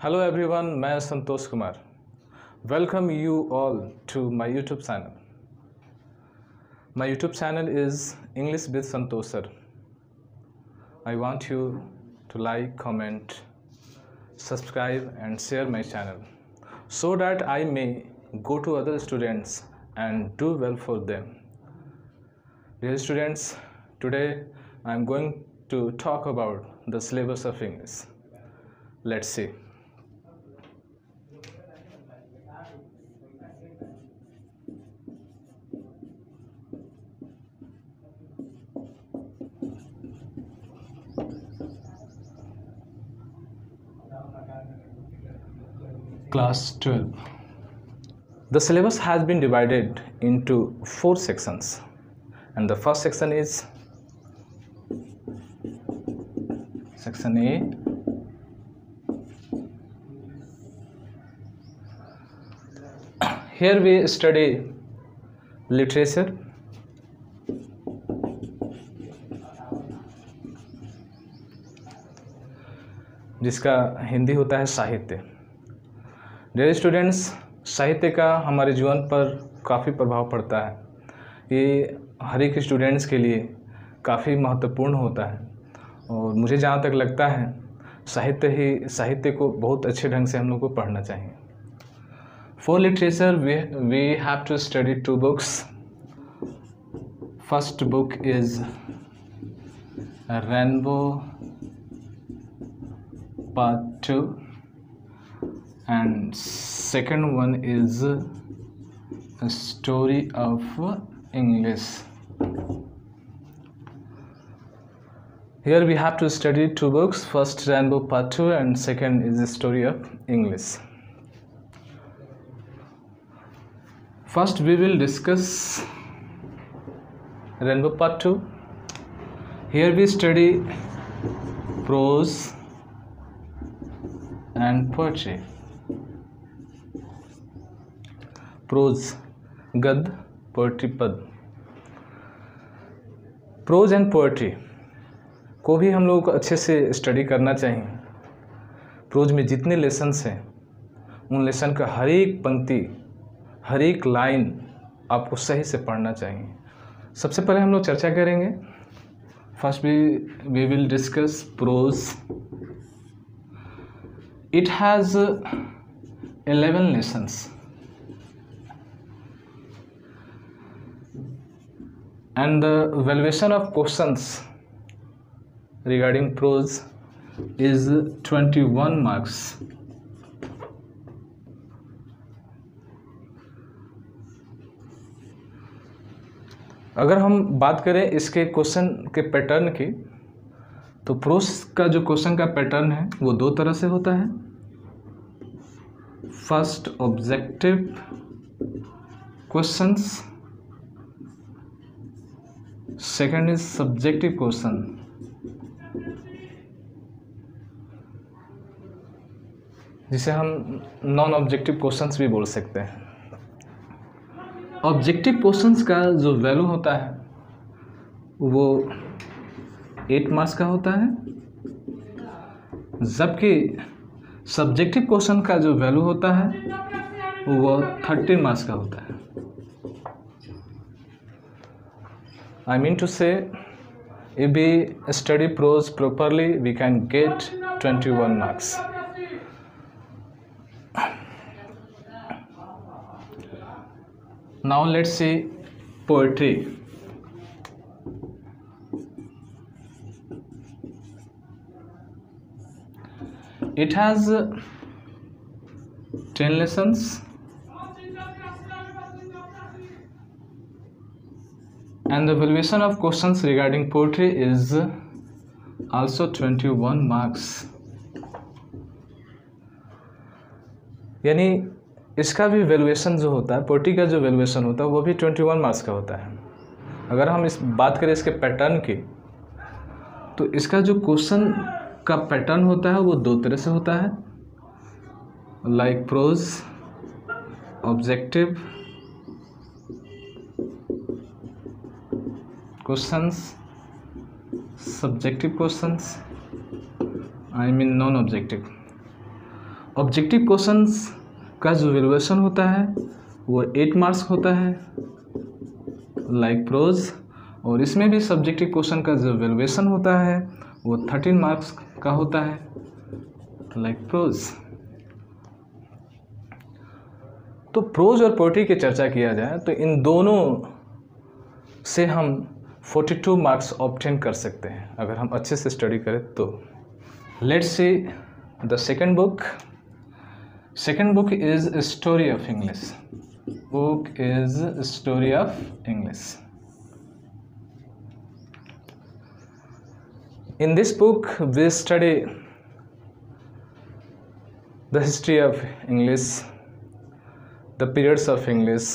Hello everyone, मैं Santosh Kumar. Welcome you all to my YouTube channel. My YouTube channel is English with Santosh sir. I want you to like, comment, subscribe and share my channel so that I may go to other students and do well for them. Dear students, today I am going to talk about the syllabus of English. Let's see. Class 12. The syllabus has been divided into 4 sections, and the first section is section A. Here we study literature, जिसका हिंदी होता है साहित्य. Dear students, साहित्य का हमारे जीवन पर काफ़ी प्रभाव पड़ता है. ये हर एक स्टूडेंट्स के लिए काफ़ी महत्वपूर्ण होता है और मुझे जहाँ तक लगता है साहित्य को बहुत अच्छे ढंग से हम लोग को पढ़ना चाहिए. For literature we have to study 2 books. First book is rainbow part 2 and second one is a story of English. Here we have to study 2 books. First Rainbow Part 2 and second is the story of English. First we will discuss Rainbow Part 2. Here we study prose and poetry. Prose गद्य, poetry पद. Prose and poetry को भी हम लोगों को अच्छे से study करना चाहिए. प्रोज में जितने लेसन्स हैं उन लेसन का हर एक पंक्ति, हर एक लाइन आपको सही से पढ़ना चाहिए. सबसे पहले हम लोग चर्चा करेंगे. First we will discuss prose. It has 11 lessons. And the valuation of questions regarding prose is 21 marks. अगर हम बात करें इसके क्वेश्चन के पैटर्न की, तो प्रोज का जो क्वेश्चन का पैटर्न है वो 2 तरह से होता है. First objective questions, second is subjective question. जिसे हम नॉन ऑब्जेक्टिव क्वेश्चंस भी बोल सकते हैं. ऑब्जेक्टिव क्वेश्चंस का जो वैल्यू होता है वो 8 मार्क्स का होता है, जबकि सब्जेक्टिव क्वेश्चन का जो वैल्यू होता है वो 13 मार्क्स का होता है. I mean to say, if we study prose properly, we can get 21 marks. Now let's see poetry. It has 10 lessons. And the valuation of questions regarding poetry is also 21 marks. यानी इसका भी valuation जो होता है, poetry का जो valuation होता है वो भी 21 मार्क्स का होता है. अगर हम इस बात करें इसके पैटर्न की, तो इसका जो क्वेश्चन का पैटर्न होता है वो 2 तरह से होता है. Like prose, objective questions, subjective questions, I mean non-objective. Objective questions का जो वैल्यूएशन होता है वो 8 मार्क्स होता है लाइक प्रोज, और इसमें भी सब्जेक्टिव क्वेश्चन का जो वैल्यूएशन होता है वो 13 मार्क्स का होता है लाइक प्रोज। तो प्रोज और पोएट्री की चर्चा किया जाए तो इन दोनों से हम 42 मार्क्स ऑब्टेन कर सकते हैं अगर हम अच्छे से स्टडी करें तो। Let's see the second book. Second book is story of English. Book is story of English. In this book we study the history of English, the periods of English,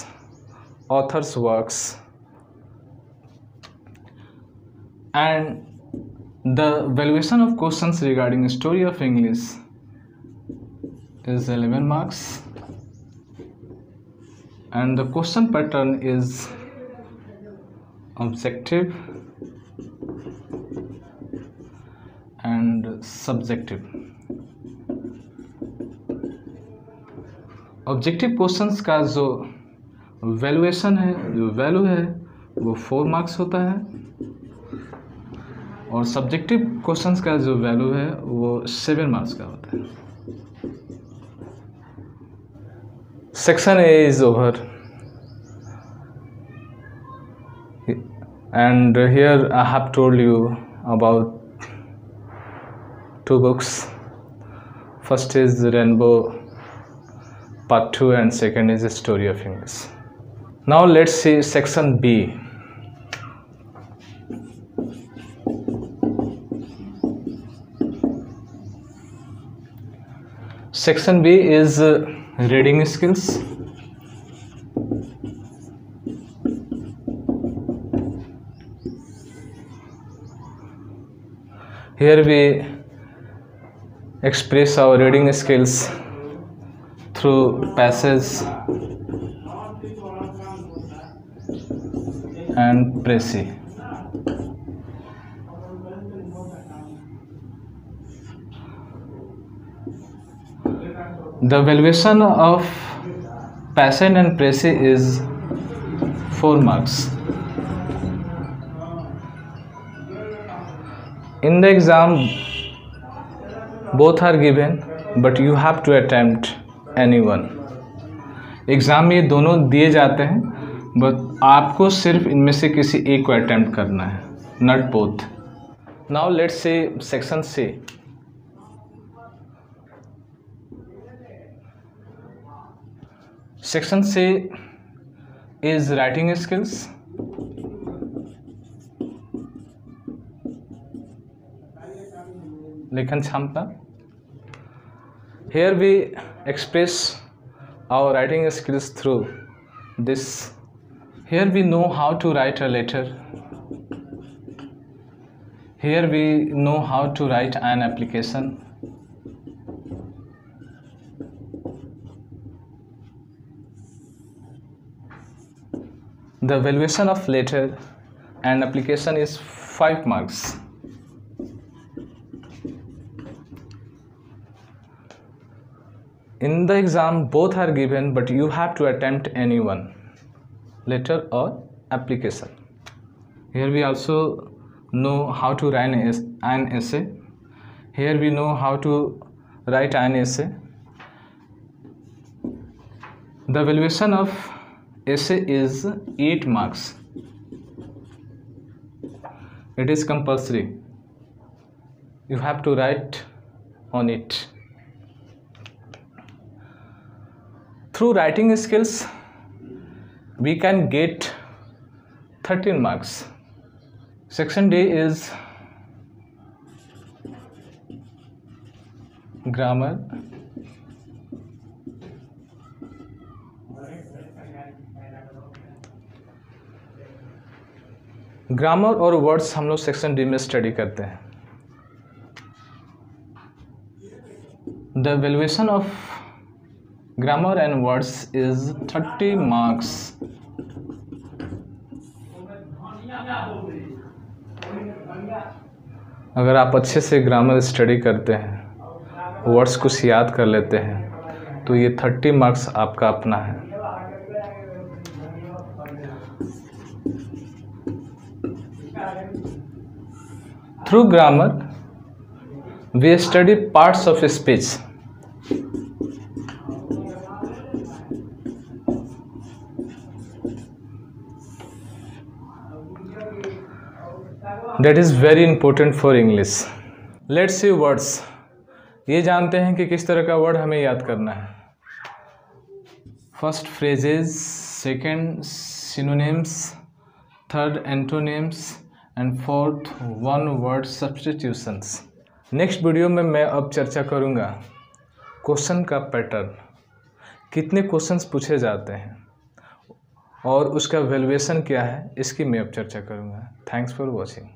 authors' works, and the valuation of questions regarding story of English is 11 marks, and the question pattern is objective and subjective. Objective questions का जो valuation है, जो value है वो 4 marks होता है, और subjective questions का जो वैल्यू है वो 7 मार्क्स का होता है। Section A is over and here I have told you about 2 books. First is Rainbow Part 2 and second is Story of English. Now let's see section B. Section B is reading skills. Here we express our reading skills through passage and précis. The valuation of passage and précis is 4 marks. In the exam, both are given, but you have to attempt any one. Exam में ये दोनों दिए जाते हैं, but आपको सिर्फ इनमें से किसी एक को अटैम्प्ट करना है, not both. Now let's see section C. Section C is writing skills. लेखन क्षमता. Here we express our writing skills through this. Here we know how to write a letter. Here we know how to write an application. The valuation of letter and application is 5 marks. In the exam, both are given, but you have to attempt any one, letter or application. Here we also know how to write an essay. Here we know how to write an essay. The valuation of essay is 8 marks. It is compulsory. You have to write on it. Through writing skills, we can get 13 marks. Section D is grammar. Grammar और words हम लोग section D में study करते हैं. The valuation of grammar and words is 30 marks. अगर आप अच्छे से ग्रामर स्टडी करते हैं वर्ड्स कुछ याद कर लेते हैं तो ये 30 मार्क्स आपका अपना है। Through grammar we study parts of speech. That is very important for English. Let's see words. ये जानते हैं कि किस तरह का वर्ड हमें याद करना है। First phrases, second synonyms, third antonyms and fourth one word substitutions. Next video में मैं अब चर्चा करूँगा क्वेश्चन का पैटर्न, कितने क्वेश्चंस पूछे जाते हैं और उसका वैल्यूएशन क्या है, इसकी मैं अब चर्चा करूँगा। Thanks for watching.